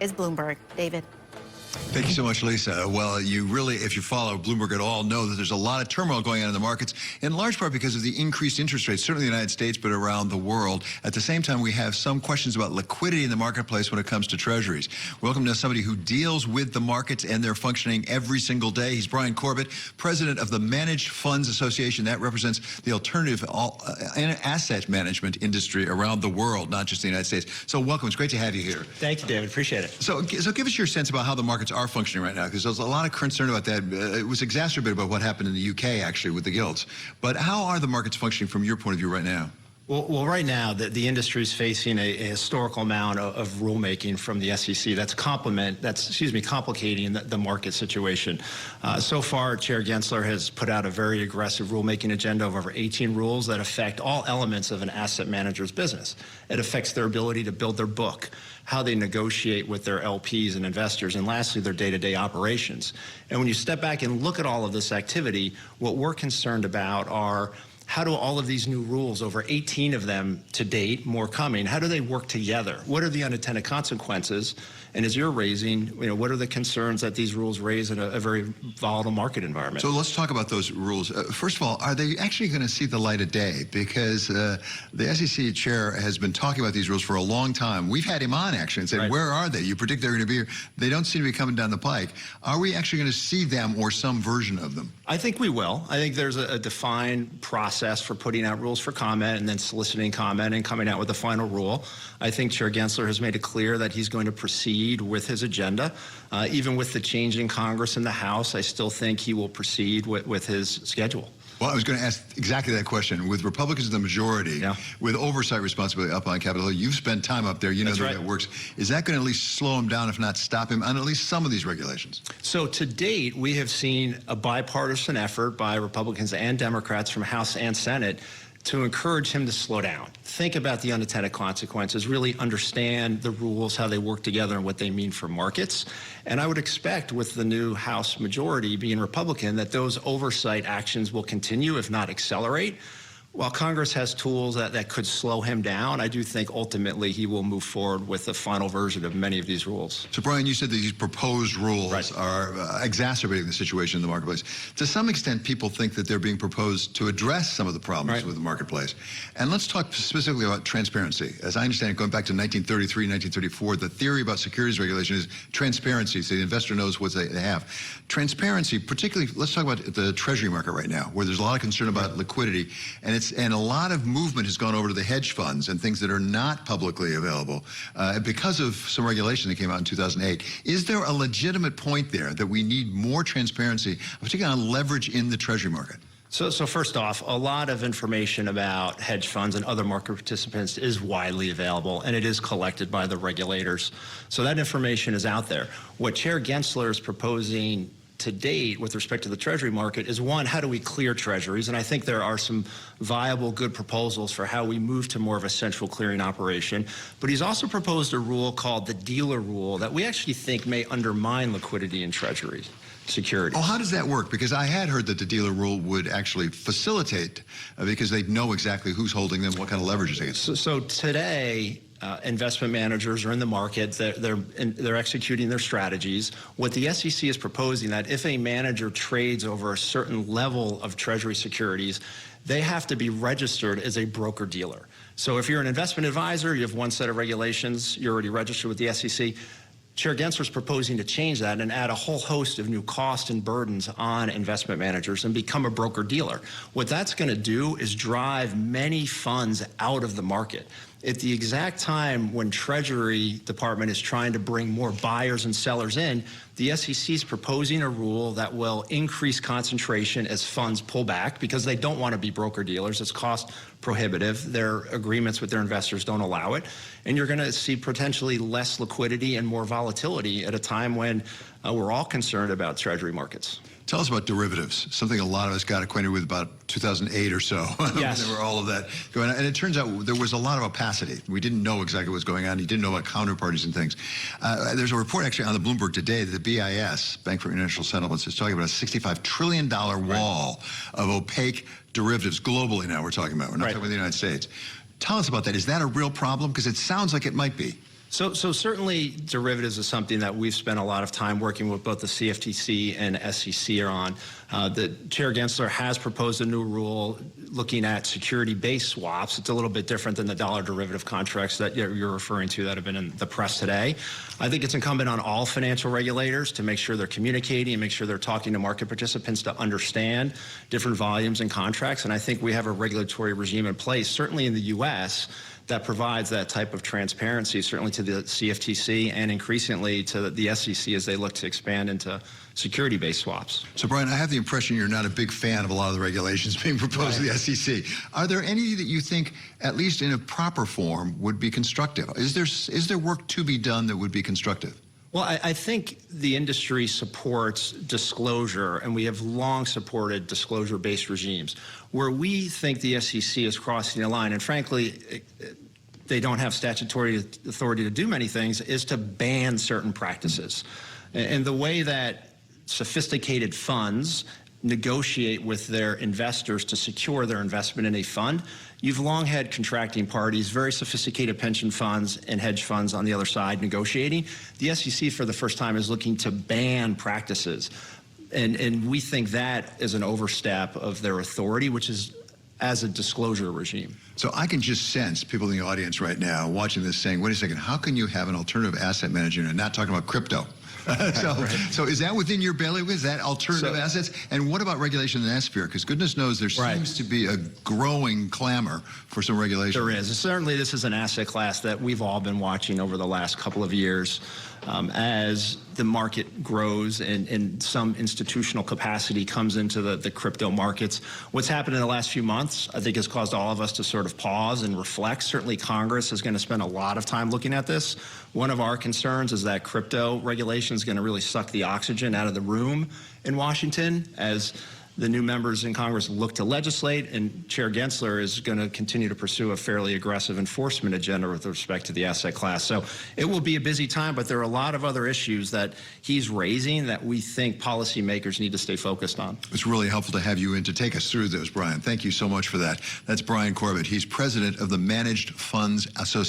is Bloomberg. David. Thank you so much, Lisa. Well, you really, if you follow Bloomberg at all, know that there's a lot of turmoil going on in the markets, in large part because of the increased interest rates, certainly in the United States, but around the world. At the same time, we have some questions about liquidity in the marketplace when it comes to treasuries. Welcome to somebody who deals with the markets and their functioning every single day. He's Bryan Corbett, president of the Managed Funds Association. That represents the alternative asset management industry around the world, not just the United States. So welcome. It's great to have you here. Thank you, David. Appreciate it. So give us your sense about how the markets are functioning right now, because there's a lot of concern about that. It was exacerbated by what happened in the UK, actually, with the gilts. But how are the markets functioning from your point of view right now? Well, right now, the industry is facing a historical amount of rulemaking from the SEC that's complicating the market situation. So far, Chair Gensler has put out a very aggressive rulemaking agenda of over 18 rules that affect all elements of an asset manager's business. It affects their ability to build their book, how they negotiate with their LPs and investors, and lastly, their day-to-day operations. And when you step back and look at all of this activity, what we're concerned about are how do all of these new rules, over 18 of them to date, more coming, how do they work together? What are the unintended consequences? And as you're raising, what are the concerns that these rules raise in a very volatile market environment? So let's talk about those rules. First of all, are they actually going to see the light of day? Because the SEC chair has been talking about these rules for a long time. We've had Iman Actions and said, where are they? You predict they're going to be here. They don't seem to be coming down the pike. Are we actually going to see them or some version of them? I think we will. I think there's a defined process for putting out rules for comment and then soliciting comment and coming out with a final rule. I think Chair Gensler has made it clear that he's going to proceed with his agenda. Even with the change in Congress and the House, I still think he will proceed with his schedule. Well, I was going to ask exactly that question. With Republicans in the majority, with oversight responsibility up on Capitol Hill, you've spent time up there. You know the way it works. Is that going to at least slow him down, if not stop him, on at least some of these regulations? So to date, we have seen a bipartisan effort by Republicans and Democrats from House and Senate to encourage him to slow down, think about the unintended consequences, really understand the rules, how they work together, and what they mean for markets. And I would expect, with the new House majority being Republican, that those oversight actions will continue, if not accelerate. While Congress has tools that could slow him down, I do think ultimately he will move forward with the final version of many of these rules. So, Bryan, you said that these proposed rules are exacerbating the situation in the marketplace. To some extent, people think that they're being proposed to address some of the problems with the marketplace. And let's talk specifically about transparency. As I understand it, going back to 1933, 1934, the theory about securities regulation is transparency, so the investor knows what they have. Transparency, particularly, let's talk about the Treasury market right now, where there's a lot of concern about liquidity, and a lot of movement has gone over to the hedge funds and things that are not publicly available because of some regulation that came out in 2008. Is there a legitimate point there that we need more transparency, particularly on leverage in the Treasury market? So first off, a lot of information about hedge funds and other market participants is widely available, and it is collected by the regulators. So that information is out there. What Chair Gensler is proposing to date with respect to the Treasury market is, one, how do we clear treasuries? And I think there are some viable, good proposals for how we move to more of a central clearing operation. But he's also proposed a rule called the dealer rule that we actually think may undermine liquidity in Treasury securities. Oh, how does that work? Because I had heard that the dealer rule would actually facilitate, because they'd know exactly who's holding them, what kind of leverage is against. So today, investment managers are in the market. They're executing their strategies. What the SEC is proposing, that if a manager trades over a certain level of Treasury securities, they have to be registered as a broker-dealer. So if you're an investment advisor, you have one set of regulations, you're already registered with the SEC. Chair Gensler is proposing to change that and add a whole host of new costs and burdens on investment managers and become a broker-dealer. What that's going to do is drive many funds out of the market. At the exact time when Treasury Department is trying to bring more buyers and sellers in, the SEC is proposing a rule that will increase concentration as funds pull back because they don't want to be broker-dealers. It's cost prohibitive. Their agreements with their investors don't allow it. And you're going to see potentially less liquidity and more volatility at a time when we're all concerned about Treasury markets. Tell us about derivatives, something a lot of us got acquainted with about 2008 or so. Yes. There were all of that going on. And it turns out there was a lot of opacity. We didn't know exactly what was going on. You didn't know about counterparties and things. There's a report actually on the Bloomberg today that the BIS, Bank for International Settlements, is talking about a $65 trillion wall of opaque derivatives globally now we're talking about. We're not talking about the United States. Tell us about that. Is that a real problem? Because it sounds like it might be. So certainly derivatives is something that we've spent a lot of time working with both the CFTC and SEC on. The Chair Gensler has proposed a new rule looking at security-based swaps. It's a little bit different than the dollar derivative contracts that you're referring to that have been in the press today. I think it's incumbent on all financial regulators to make sure they're communicating and make sure they're talking to market participants to understand different volumes and contracts. And I think we have a regulatory regime in place, certainly in the U.S., that provides that type of transparency, certainly to the CFTC and increasingly to the SEC as they look to expand into security-based swaps. So, Bryan, I have the impression you're not a big fan of a lot of the regulations being proposed to the SEC. Are there any that you think, at least in a proper form, would be constructive? Is there work to be done that would be constructive? Well, I think the industry supports disclosure, and we have long supported disclosure-based regimes. Where we think the SEC is crossing the line, and frankly, they don't have statutory authority to do many things, is to ban certain practices. And the way that sophisticated funds negotiate with their investors to secure their investment in a fund, you've long had contracting parties, very sophisticated pension funds and hedge funds on the other side negotiating. The SEC for the first time is looking to ban practices. And we think that is an overstep of their authority, which is as a disclosure regime. So I can just sense people in the audience right now watching this saying, wait a second, how can you have an alternative asset manager and not talking about crypto? So is that within your bailiwick? Is that alternative assets? And what about regulation in that sphere? Because goodness knows there seems to be a growing clamor for some regulation. There is. Certainly this is an asset class that we've all been watching over the last couple of years as the market grows and some institutional capacity comes into the crypto markets. What's happened in the last few months, I think, has caused all of us to sort of pause and reflect. Certainly Congress is going to spend a lot of time looking at this. One of our concerns is that crypto regulation is going to really suck the oxygen out of the room in Washington as the new members in Congress look to legislate, and Chair Gensler is going to continue to pursue a fairly aggressive enforcement agenda with respect to the asset class. So it will be a busy time, but there are a lot of other issues that he's raising that we think policymakers need to stay focused on. It's really helpful to have you in to take us through those, Bryan. Thank you so much for that. That's Bryan Corbett. He's president of the Managed Funds Association.